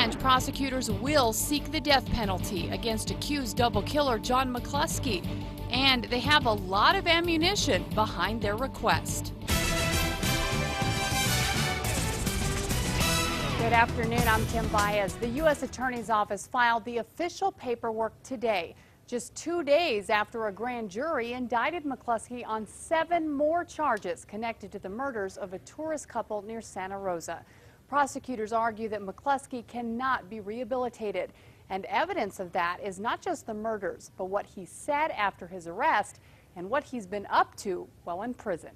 And prosecutors will seek the death penalty against accused double killer John McCluskey. And they have a lot of ammunition behind their request. Good afternoon, I'm Kim Baez. The U.S. Attorney's Office filed the official paperwork today, just 2 days after a grand jury indicted McCluskey on 7 more charges connected to the murders of a tourist couple near Santa Rosa. Prosecutors argue that McCluskey cannot be rehabilitated, and evidence of that is not just the murders, but what he said after his arrest and what he's been up to while in prison.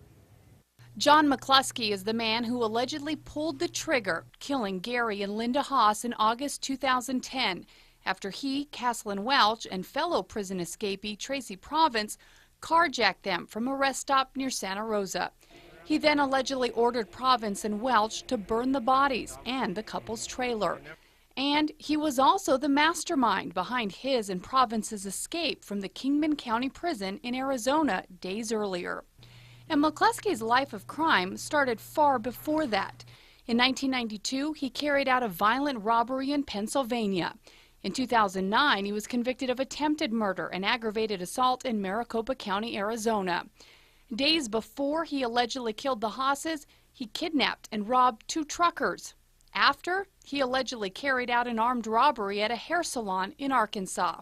John McCluskey is the man who allegedly pulled the trigger, killing Gary and Linda Haas in August 2010, after he, Caslin Welch, and fellow prison escapee Tracy Province carjacked them from a rest stop near Santa Rosa. He then allegedly ordered Province and Welch to burn the bodies and the couple's trailer. And he was also the mastermind behind his and Province's escape from the Kingman County Prison in Arizona days earlier. And McCluskey's life of crime started far before that. In 1992, he carried out a violent robbery in Pennsylvania. In 2009, he was convicted of attempted murder and aggravated assault in Maricopa County, Arizona. Days before he allegedly killed the Haases, he kidnapped and robbed 2 truckers. After, he allegedly carried out an armed robbery at a hair salon in Arkansas.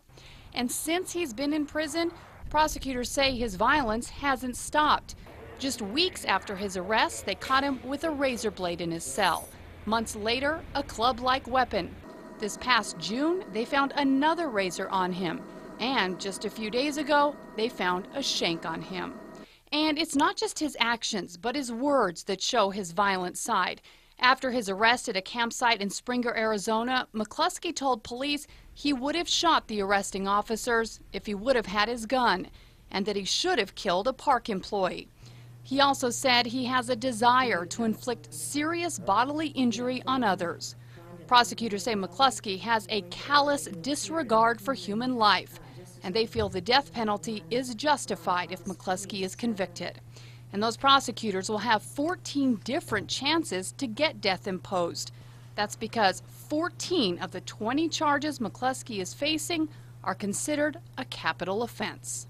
And since he's been in prison, prosecutors say his violence hasn't stopped. Just weeks after his arrest, they caught him with a razor blade in his cell. Months later, a club-like weapon. This past June, they found another razor on him. And just a few days ago, they found a shank on him. And it's not just his actions, but his words that show his violent side. After his arrest at a campsite in Springer, Arizona, McCluskey told police he would have shot the arresting officers if he would have had his gun, and that he should have killed a park employee. He also said he has a desire to inflict serious bodily injury on others. Prosecutors say McCluskey has a callous disregard for human life, and they feel the death penalty is justified if McCluskey is convicted. And those prosecutors will have 14 different chances to get death imposed. That's because 14 of the 20 charges McCluskey is facing are considered a capital offense.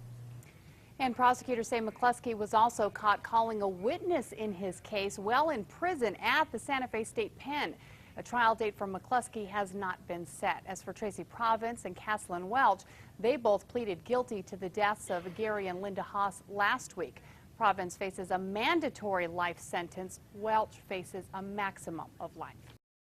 And prosecutors say McCluskey was also caught calling a witness in his case while in prison at the Santa Fe State Pen. A trial date for McCluskey has not been set. As for Tracy Province and Caslin Welch, they both pleaded guilty to the deaths of Gary and Linda Haas last week. Province faces a mandatory life sentence. Welch faces a maximum of life.